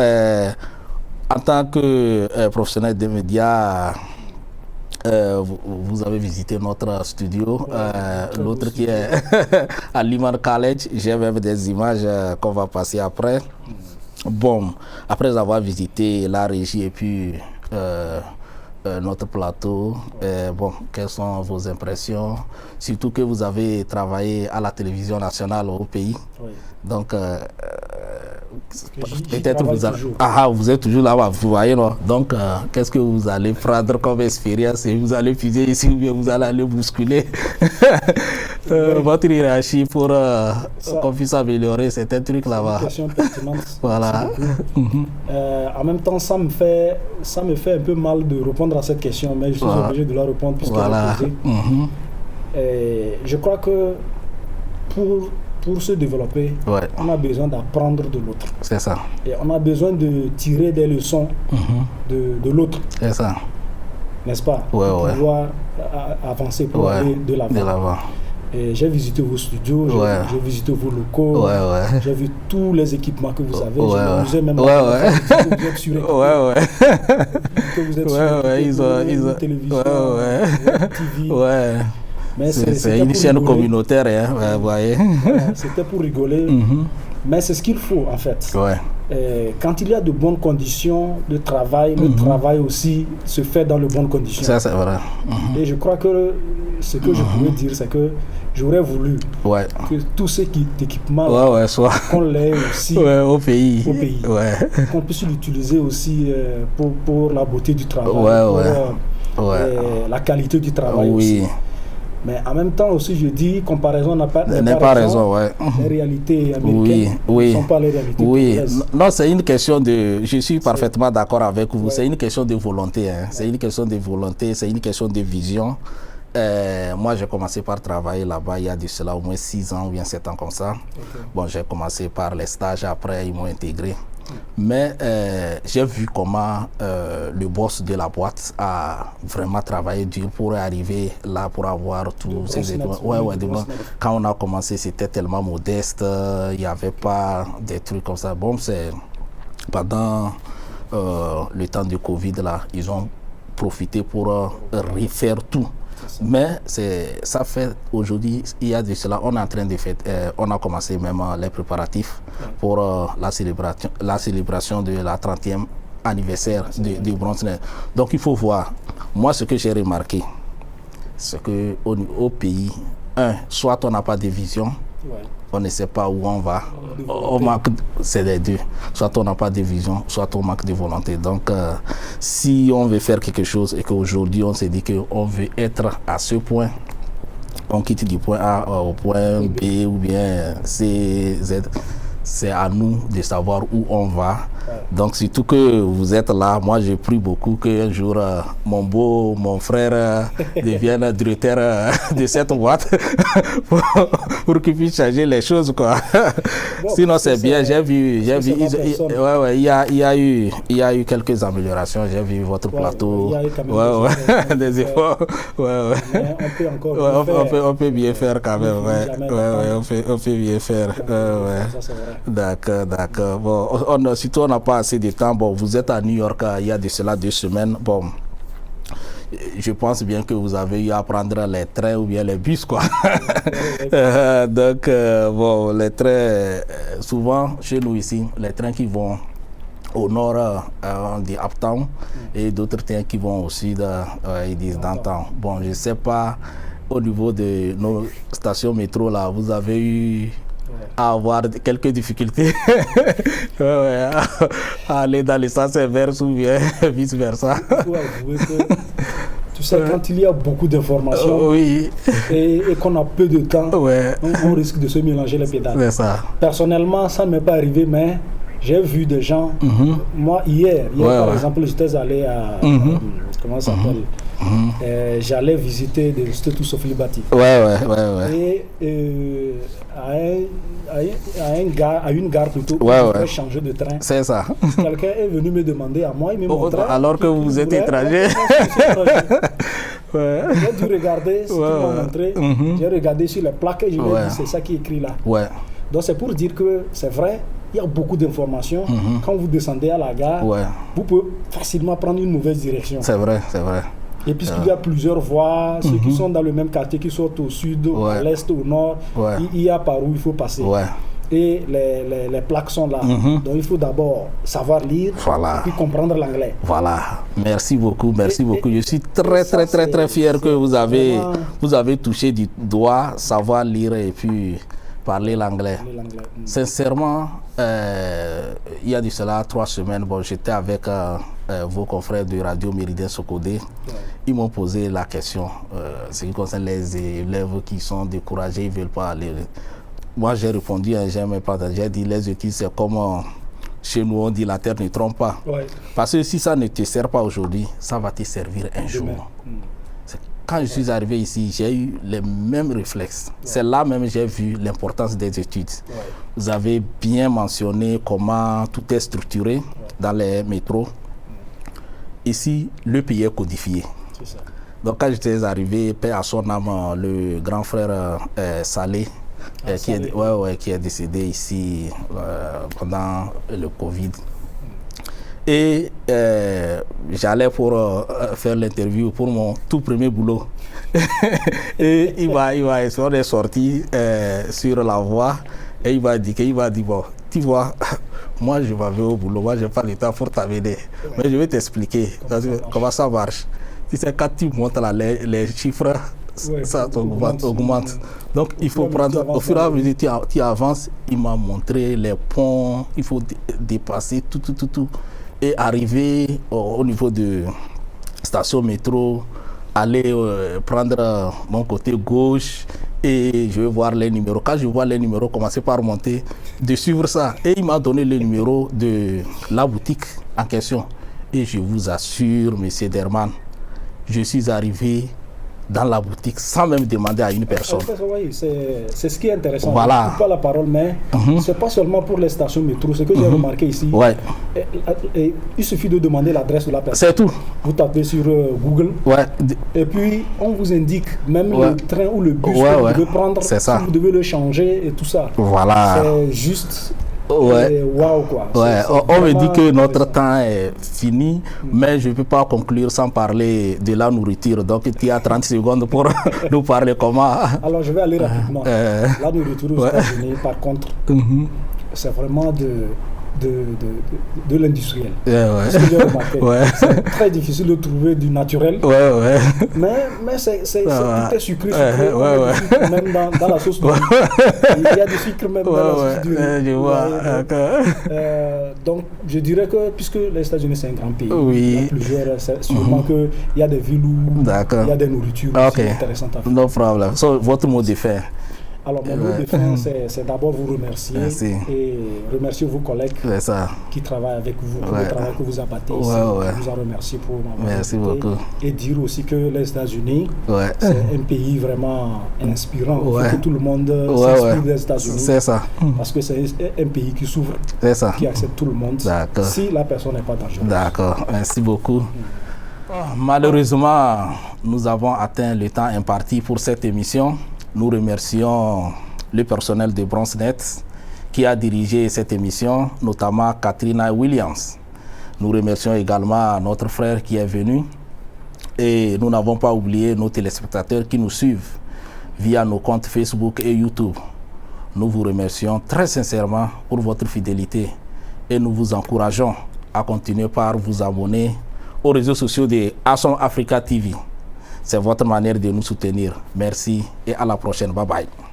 En tant que professionnel des médias, vous avez visité notre studio, l'autre qui est à Liman College. J'ai même des images qu'on va passer après. Bon, après avoir visité la régie et puis notre plateau, bon, quelles sont vos impressions? Surtout que vous avez travaillé à la télévision nationale au pays. Oui. Donc, peut-être vous êtes toujours là-bas, vous voyez, non? Donc, qu'est-ce que vous allez prendre comme expérience? Et vous allez puiser ici ou bien vous allez aller bousculer votre hiérarchie pour qu'on puisse améliorer certains trucs là-bas. C'est une question pertinente. Voilà. En même temps, ça me fait un peu mal de répondre à cette question, mais je suis obligé de la répondre puisqu'elle est posée. Je crois que pour se développer, on a besoin d'apprendre de l'autre. C'est ça. Et on a besoin de tirer des leçons de l'autre. C'est ça. N'est-ce pas? Pour pouvoir avancer, pour aller de l'avant. J'ai visité vos studios, j'ai visité vos locaux, j'ai vu tous les équipements que vous avez. Je vous ai même que vous êtes sur que vous êtes sur télévision, TV. C'est une chaîne communautaire, hein, vous voyez. C'était pour rigoler, mais c'est ce qu'il faut en fait. Quand il y a de bonnes conditions de travail, le travail aussi se fait dans de bonnes conditions. Ça, c'est vrai. Et je crois que ce que je pourrais dire, c'est que j'aurais voulu que tous ces équipements qu'on l'ait aussi au pays. Qu'on puisse l'utiliser aussi pour la beauté du travail, pour la qualité du travail aussi. Mais en même temps aussi, je dis, comparaison n'est pas raison. Les réalités américaines ne sont pas les réalités françaises. Non, c'est une question de... Je suis parfaitement d'accord avec vous. C'est une question de volonté. Hein. C'est une question de volonté, c'est une question de vision. Moi, j'ai commencé par travailler là-bas il y a de cela au moins 6 ans ou bien 7 ans comme ça. Bon, j'ai commencé par les stages, après ils m'ont intégré. Mais j'ai vu comment le boss de la boîte a vraiment travaillé dur pour arriver là, pour avoir tous ces éléments. Quand on a commencé, c'était tellement modeste, il n'y avait pas des trucs comme ça. Bon, c'est pendant le temps du Covid, là, ils ont profité pour refaire tout. Mais ça fait aujourd'hui, il y a de cela, on est en train de faire, on a commencé même les préparatifs pour la célébration de la 30e anniversaire du Bronzner. Donc il faut voir, moi ce que j'ai remarqué, c'est qu'au pays, soit on n'a pas de vision, on ne sait pas où on va, c'est les deux. Soit on n'a pas de vision, soit on manque de volonté. Donc, si on veut faire quelque chose et qu'aujourd'hui on se dit qu'on veut être à ce point, on quitte du point A au point B ou bien C, Z. C'est à nous de savoir où on va. Donc, surtout que vous êtes là, moi j'ai pris beaucoup qu'un jour mon frère devienne directeur de cette boîte pour qu'il puisse changer les choses, quoi. Bon, sinon c'est bien, j'ai vu, il y a eu quelques améliorations, j'ai vu votre plateau, des efforts, on peut bien faire quand même, on peut bien faire, D'accord. Bon, surtout on n'a pas assez de temps. Bon, vous êtes à New York il y a de cela 2 semaines. Bon, je pense bien que vous avez eu à prendre les trains ou bien les bus, quoi. Donc, bon, les trains, souvent chez nous ici, les trains qui vont au nord de Uptown et d'autres trains qui vont au sud, ils disent downtown. Bon, je ne sais pas, au niveau de nos stations métro, là, vous avez eu à avoir quelques difficultés à aller dans le sens inverse ou bien vice versa. Il faut avouer que, tu sais, quand il y a beaucoup d'informations et qu'on a peu de temps, on risque de se mélanger les pédales. C'est ça. Personnellement, ça ne m'est pas arrivé, mais j'ai vu des gens. Moi, hier par exemple, j'étais allé à comment ça s'appelle? J'allais visiter des Status of Liberty. Et à une gare plutôt, où je vais changer de train. C'est ça. Quelqu'un est venu me demander à moi, il me montrait. Alors que vous êtes étranger. J'ai dû regarder ce qu'ils m'ont montré. J'ai regardé sur les plaques et je me dis c'est ça qui est écrit là. Donc c'est pour dire que c'est vrai, il y a beaucoup d'informations. Quand vous descendez à la gare, vous pouvez facilement prendre une mauvaise direction. C'est vrai, c'est vrai. Et puisqu'il y a plusieurs voies, ceux qui sont dans le même quartier, qui sont au sud, à l'est, au nord, il y a par où il faut passer. Et les plaques sont là. Donc il faut d'abord savoir lire et puis comprendre l'anglais. Voilà. Merci beaucoup, merci beaucoup. Je suis très fier que vous avez touché du doigt savoir lire et puis parler l'anglais. Sincèrement, il y a de cela 3 semaines, j'étais avec vos confrères de Radio Méridien Socodé. Ils m'ont posé la question, ce qui concerne les élèves qui sont découragés, ils ne veulent pas aller. Moi, j'ai répondu, j'ai dit, les études, c'est comme chez nous, on dit la terre ne trompe pas. Parce que si ça ne te sert pas aujourd'hui, ça va te servir un jour. Quand je suis arrivé ici, j'ai eu les mêmes réflexes. C'est là même que j'ai vu l'importance des études. Vous avez bien mentionné comment tout est structuré dans les métros. Ici, le pays est codifié. Donc quand j'étais arrivé, paix à son âme, le grand frère Salé, qui est décédé ici pendant le Covid. Et j'allais pour faire l'interview pour mon tout premier boulot. Et on est sorti sur la voie et il m'a dit, bon, tu vois, moi je vais au boulot, moi je n'ai pas le temps pour t'amener. Mais je vais t'expliquer comment ça marche. Tu sais, quand tu montes là, les chiffres, ça augmente. Donc il faut prendre, au fur et à mesure que tu avances, il m'a montré les ponts, il faut dépasser tout. Et arriver au niveau de station métro, aller prendre mon côté gauche et je vais voir les numéros. Quand je vois les numéros, commencer par monter, de suivre ça. Et il m'a donné le numéro de la boutique en question. Et je vous assure, monsieur Derman, je suis arrivé dans la boutique sans même demander à une personne. Oui, c'est ce qui est intéressant. Voilà. Je ne pas la parole, mais ce n'est pas seulement pour les stations métro. Ce que j'ai remarqué ici, il suffit de demander l'adresse de la personne. C'est tout. Vous tapez sur Google et puis on vous indique même le train ou le bus que vous devez prendre, si vous devez le changer et tout ça. Voilà. C'est juste... Wow, quoi. On me dit que notre temps est fini, mais je ne peux pas conclure sans parler de la nourriture. Donc, tu as 30 secondes pour nous parler comment. Alors, je vais aller rapidement. La nourriture aux États-Unis, par contre, c'est vraiment de l'industriel. C'est ce que j'ai remarqué. C'est très difficile de trouver du naturel. Mais tout est sucré. Même dans la sauce. Il y a du sucre même dans la sauce. Je vois. Donc, je dirais que puisque les États-Unis c'est un grand pays, il y a plusieurs, sûrement qu'il y a des villes où il y a des nourritures intéressantes à faire. No problem. So, votre mot de fin. Alors, mon mot de fin, c'est d'abord vous remercier et remercier vos collègues qui travaillent avec vous, pour le travail que vous abattez ici. Je vous en remercie pour m'avoir invité. Et dire aussi que les États-Unis, c'est un pays vraiment inspirant. Il faut que tout le monde s'inspire des États-Unis. C'est ça. Parce que c'est un pays qui s'ouvre, qui accepte tout le monde, si la personne n'est pas dangereuse. D'accord, merci beaucoup. Malheureusement, nous avons atteint le temps imparti pour cette émission. Nous remercions le personnel de BronzeNet qui a dirigé cette émission, notamment Katrina Williams. Nous remercions également notre frère qui est venu. Et nous n'avons pas oublié nos téléspectateurs qui nous suivent via nos comptes Facebook et YouTube. Nous vous remercions très sincèrement pour votre fidélité et nous vous encourageons à continuer par vous abonner aux réseaux sociaux de Awesome Africa TV. C'est votre manière de nous soutenir. Merci et à la prochaine. Bye bye.